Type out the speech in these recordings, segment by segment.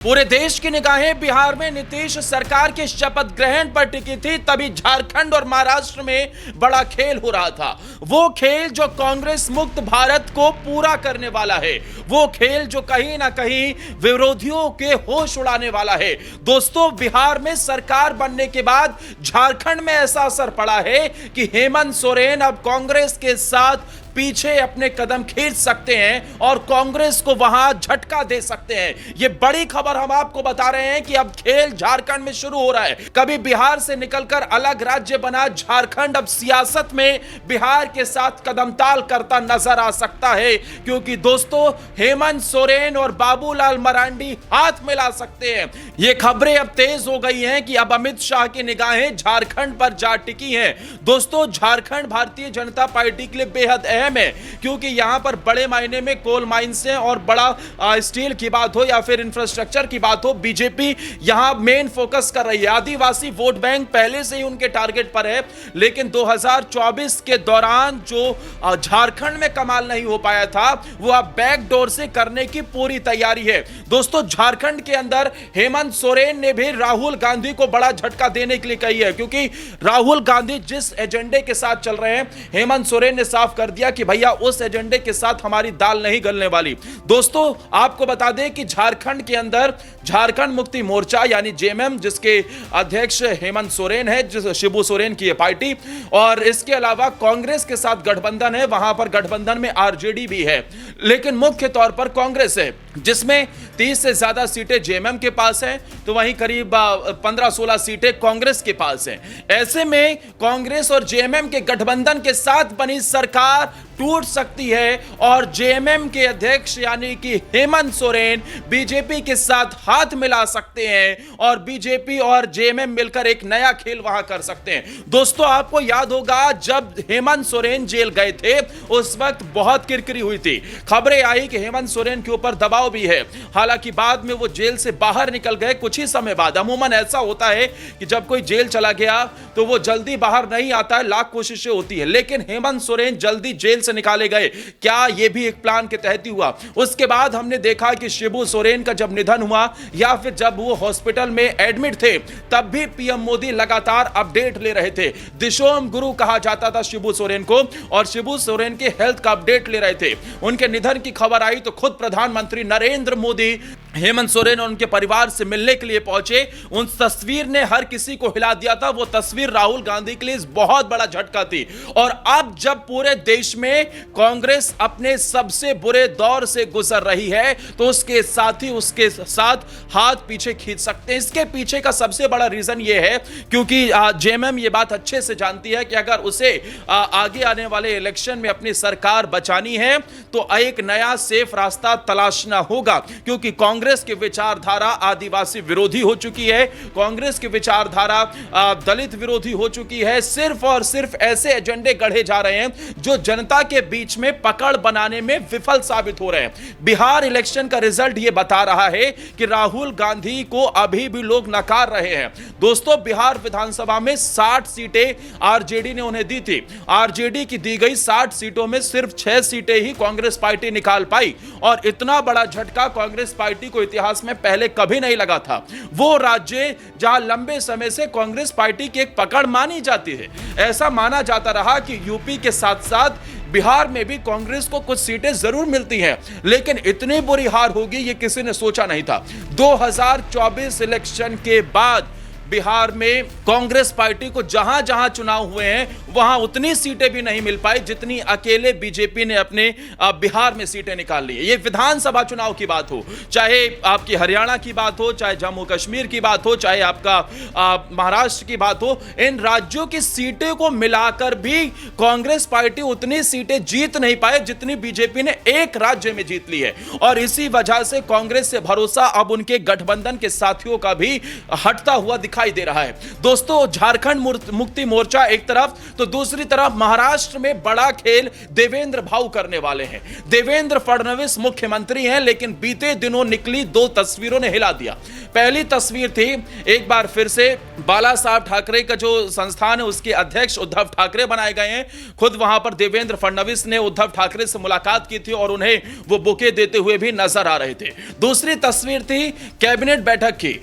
पूरे देश की निगाहें बिहार में नीतीश सरकार के शपथ ग्रहण पर टिकी थी, तभी झारखंड और महाराष्ट्र में बड़ा खेल हो रहा था। वो खेल जो कांग्रेस मुक्त भारत को पूरा करने वाला है, वो खेल जो कहीं ना कहीं विरोधियों के होश उड़ाने वाला है। दोस्तों, बिहार में सरकार बनने के बाद झारखंड में ऐसा असर पड़ा है कि हेमंत सोरेन अब कांग्रेस के साथ पीछे अपने कदम खींच सकते हैं और कांग्रेस को वहां झटका दे सकते हैं। यह बड़ी खबर हम आपको बता रहे हैं कि अब खेल झारखंड में शुरू हो रहा है। कभी बिहार से निकलकर अलग राज्य बना झारखंड अब सियासत में बिहार के साथ कदमताल करता नजर आ सकता है, क्योंकि दोस्तों हेमंत सोरेन और बाबूलाल मरांडी हाथ मिला सकते हैं। ये खबरें अब तेज हो गई हैं कि अब अमित शाह की निगाहें झारखंड पर जा टिकी हैं। दोस्तों, झारखंड भारतीय जनता पार्टी के लिए बेहद है, क्योंकि यहां पर बड़े मायने में कोल माइंस हैं और बड़ा स्टील की बात हो या फिर इंफ्रास्ट्रक्चर की बात हो, बीजेपी यहां मेन फोकस कर रही है। आदिवासी वोट बैंक पहले से ही उनके टारगेट पर है, लेकिन 2024 के दौरान जो झारखंड में कमाल नहीं हो पाया था, वो अब बैकडोर से करने की पूरी तैयारी है। दोस्तों, झारखंड के अंदर हेमंत सोरेन ने भी राहुल गांधी को बड़ा झटका देने के लिए कही है, क्योंकि राहुल गांधी जिस एजेंडे के साथ चल रहे हैं, हेमंत सोरेन ने साफ कर दिया कि भैया उस एजेंडे के साथ हमारी दाल नहीं गलने वाली। दोस्तों, आपको बता दें कि झारखंड के अंदर झारखंड मुक्ति मोर्चा यानी जेएमएम, जिसके अध्यक्ष हेमंत सोरेन है, जिस शिबू सोरेन की पार्टी, और इसके अलावा कांग्रेस के साथ गठबंधन है। वहां पर गठबंधन में आरजेडी भी है, लेकिन मुख्य तौर पर कांग्रेस है, जिसमें 30 से ज्यादा सीटें जेएमएम के पास हैं, तो वहीं करीब 15-16 सीटें कांग्रेस के पास हैं। ऐसे में कांग्रेस और जेएमएम के गठबंधन के साथ बनी सरकार टूट सकती है और जेएमएम के अध्यक्ष यानी कि हेमंत सोरेन बीजेपी के साथ हाथ मिला सकते हैं और बीजेपी और जेएमएम मिलकर एक नया खेल वहां कर सकते हैं। दोस्तों, आपको याद होगा जब हेमंत सोरेन जेल गए थे, उस वक्त बहुत किरकिरी हुई थी। खबरें आई कि हेमंत सोरेन के ऊपर दबाव भी है। हालांकि बाद में वो जेल से बाहर निकल गए कुछ ही समय बाद। अमूमन ऐसा होता है कि जब कोई जेल चला गया तो वो जल्दी बाहर नहीं आता है, लाख कोशिशें होती है, लेकिन हेमंत सोरेन जल्दी जेल से निकाले गए। क्या यह भी एक प्लान के तहत ही हुआ? उसके बाद हमने देखा कि शिबू सोरेन का जब निधन हुआ या फिर जब वो हॉस्पिटल में एडमिट थे, तब भी पीएम मोदी लगातार अपडेट ले रहे थे। दिशोम गुरु कहा जाता था शिबू सोरेन को, और शिबू सोरेन के हेल्थ का अपडेट ले रहे थे। उनके निधन की खबर आई तो खुद प्रधानमंत्री नरेंद्र मोदी हेमंत सोरेन और उनके परिवार से मिलने के लिए पहुंचे। उन तस्वीर ने हर किसी को हिला दिया था। वो तस्वीर राहुल गांधी के लिए बहुत बड़ा झटका थी। और अब जब पूरे देश में कांग्रेस अपने सबसे बुरे दौर से गुजर रही है, तो उसके साथ ही उसके साथ हाथ पीछे खींच सकते हैं। इसके पीछे का सबसे बड़ा रीजन यह है क्योंकि जेएमएम ये बात अच्छे से जानती है कि अगर उसे आगे आने वाले इलेक्शन में अपनी सरकार बचानी है तो एक नया सेफ रास्ता तलाशना होगा, क्योंकि कांग्रेस की विचारधारा आदिवासी विरोधी हो चुकी है, कांग्रेस की विचारधारा दलित विरोधी हो चुकी है। सिर्फ और सिर्फ ऐसे एजेंडे गढ़े जा रहे हैं जो जनता के बीच में पकड़ बनाने में विफल साबित हो रहे हैं। बिहार इलेक्शन का रिजल्ट यह बता रहा है कि राहुल गांधी को अभी भी लोग नकार रहे हैं। दोस्तों, बिहार विधानसभा में 60 सीटें आरजेडी ने उन्हें दी थी। आरजेडी की दी गई 60 सीटों में सिर्फ 6 सीटें ही कांग्रेस पार्टी निकाल पाई, और इतना बड़ा झटका कांग्रेस पार्टी को इतिहास में पहले कभी नहीं लगा था। वो राज्य जहां लंबे समय से कांग्रेस पार्टी की एक पकड़ मानी जाती है, ऐसा माना जाता रहा कि यूपी के साथ साथ बिहार में भी कांग्रेस को कुछ सीटें जरूर मिलती हैं, लेकिन इतनी बुरी हार होगी ये किसी ने सोचा नहीं था। 2024 इलेक्शन के बाद बिहार में कांग्रेस पार्टी को जहां जहां चुनाव हुए हैं वहां उतनी सीटें भी नहीं मिल पाई जितनी अकेले बीजेपी ने अपने बिहार में सीटें निकाल ली। ये विधानसभा चुनाव की बात हो, चाहे आपकी हरियाणा की बात हो, चाहे जम्मू कश्मीर की बात हो, चाहे आपका महाराष्ट्र की बात हो, इन राज्यों की सीटें को मिलाकर भी कांग्रेस पार्टी उतनी सीटें जीत नहीं पाए जितनी बीजेपी ने एक राज्य में जीत ली है। और इसी वजह से कांग्रेस से भरोसा अब उनके गठबंधन के साथियों का भी हटता हुआ दिखाई दे रहा है। दोस्तों, झारखंड मुक्ति मोर्चा एक तरफ तो दूसरी तरफ महाराष्ट्र में बड़ा खेल देवेंद्र भाऊ करने वाले हैं। देवेंद्र फडणवीस मुख्यमंत्री हैं, लेकिन बीते दिनों निकली दो तस्वीरों ने हिला दिया। पहली तस्वीर थी, एक बार फिर से बाला साहब ठाकरे का जो संस्थान है उसके अध्यक्ष उद्धव ठाकरे बनाए गए हैं। खुद वहां पर देवेंद्र फडणवीस ने उद्धव ठाकरे से मुलाकात की थी और उन्हें वो बुके देते हुए भी नजर आ रहे थे। दूसरी तस्वीर थी कैबिनेट बैठक की।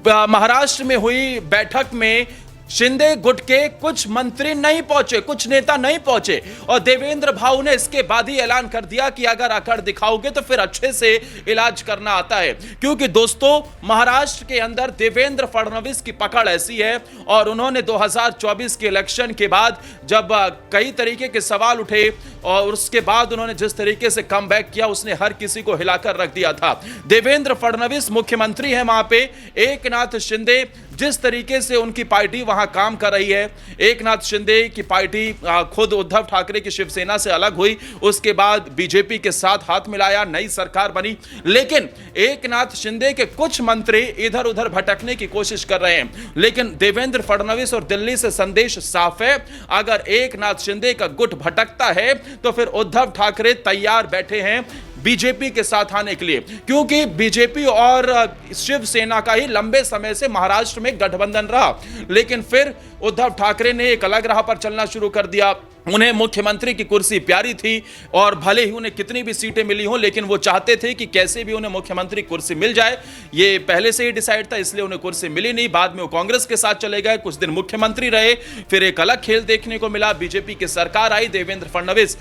महाराष्ट्र में हुई बैठक में शिंदे गुट के कुछ मंत्री नहीं पहुंचे, कुछ नेता नहीं पहुंचे, और देवेंद्र भाऊ ने इसके बाद ही ऐलान कर दिया कि अगर अकड़ दिखाओगे तो फिर अच्छे से इलाज करना आता है। क्योंकि दोस्तों, महाराष्ट्र के अंदर देवेंद्र फडणवीस की पकड़ ऐसी है, और उन्होंने 2024 के इलेक्शन के बाद जब कई तरीके के सवाल उठे और उसके बाद उन्होंने जिस तरीके से कम बैक किया, उसने हर किसी को हिलाकर रख दिया था। देवेंद्र फडणवीस मुख्यमंत्री है वहां पे, एकनाथ शिंदे जिस तरीके से उनकी पार्टी वहां काम कर रही है, एकनाथ शिंदे की पार्टी खुद उद्धव ठाकरे की शिवसेना से अलग हुई, उसके बाद बीजेपी के साथ हाथ मिलाया, नई सरकार बनी, लेकिन एकनाथ शिंदे के कुछ मंत्री इधर उधर भटकने की कोशिश कर रहे हैं। लेकिन देवेंद्र फडणवीस और दिल्ली से संदेश साफ है, अगर एकनाथ शिंदे का गुट भटकता है तो फिर उद्धव ठाकरे तैयार बैठे हैं बीजेपी के साथ आने के लिए, क्योंकि बीजेपी और शिवसेना का ही लंबे समय से महाराष्ट्र में गठबंधन रहा। लेकिन फिर उद्धव ठाकरे ने एक अलग राह पर चलना शुरू कर दिया। उन्हें मुख्यमंत्री की कुर्सी प्यारी थी, और भले ही उन्हें कितनी भी सीटें मिली हों, लेकिन वो चाहते थे कि कैसे भी उन्हें मुख्यमंत्री कुर्सी मिल जाए। ये पहले से ही डिसाइड था, इसलिए उन्हें कुर्सी मिली नहीं। बाद में वो कांग्रेस के साथ चले गए, कुछ दिन मुख्यमंत्री रहे, फिर एक अलग खेल देखने को मिला। बीजेपी की सरकार आई, देवेंद्र फडणवीस,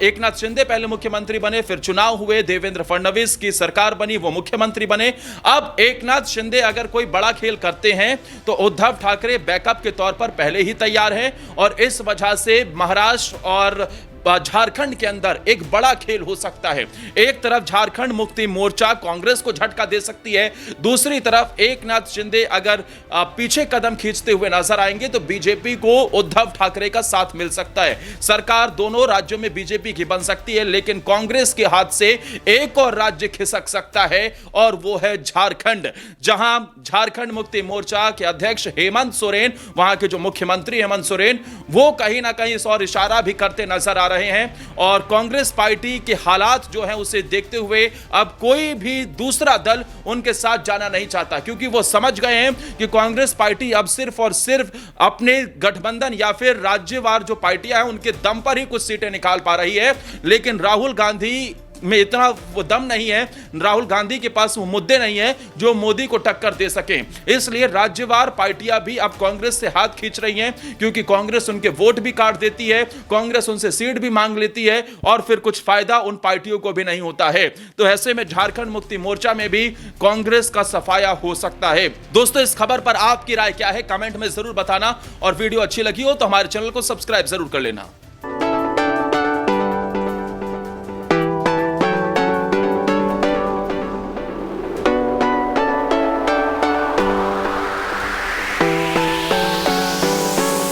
एकनाथ शिंदे पहले मुख्यमंत्री बने, फिर चुनाव हुए, देवेंद्र फडणवीस की सरकार बनी, वो मुख्यमंत्री बने। अब एकनाथ शिंदे अगर कोई बड़ा खेल करते हैं तो उद्धव ठाकरे बैकअप के तौर पर पहले ही तैयार हैं, और इस वजह से महाराष्ट्र और झारखंड के अंदर एक बड़ा खेल हो सकता है। एक तरफ झारखंड मुक्ति मोर्चा कांग्रेस को झटका दे सकती है, दूसरी तरफ एकनाथ शिंदे अगर पीछे कदम खींचते हुए नजर आएंगे तो बीजेपी को उद्धव ठाकरे का साथ मिल सकता है। सरकार दोनों राज्यों में बीजेपी की बन सकती है, लेकिन कांग्रेस के हाथ से एक और राज्य खिसक सकता है, और वो है झारखंड, जहां झारखंड मुक्ति मोर्चा के अध्यक्ष हेमंत सोरेन, वहां के जो मुख्यमंत्री हेमंत सोरेन, वो कहीं ना कहीं इस और इशारा भी करते नजर आ रहे हैं। और कांग्रेस पार्टी के हालात जो हैं उसे देखते हुए अब कोई भी दूसरा दल उनके साथ जाना नहीं चाहता, क्योंकि वो समझ गए हैं कि कांग्रेस पार्टी अब सिर्फ और सिर्फ अपने गठबंधन या फिर राज्यवार जो पार्टियां हैं उनके दम पर ही कुछ सीटें निकाल पा रही है। लेकिन राहुल गांधी में इतना वो दम नहीं है, राहुल गांधी के पास वो मुद्दे नहीं है जो मोदी को टक्कर दे सके। इसलिए राज्यवार पार्टियां भी अब कांग्रेस से हाथ खींच रही हैं, क्योंकि कांग्रेस उनके वोट भी काट देती है, कांग्रेस उनसे सीट भी मांग लेती है, और फिर कुछ फायदा उन पार्टियों को भी नहीं होता है। तो ऐसे में झारखंड मुक्ति मोर्चा में भी कांग्रेस का सफाया हो सकता है। दोस्तों, इस खबर पर आपकी राय क्या है, कमेंट में जरूर बताना, और वीडियो अच्छी लगी हो तो हमारे चैनल को सब्सक्राइब जरूर कर लेना।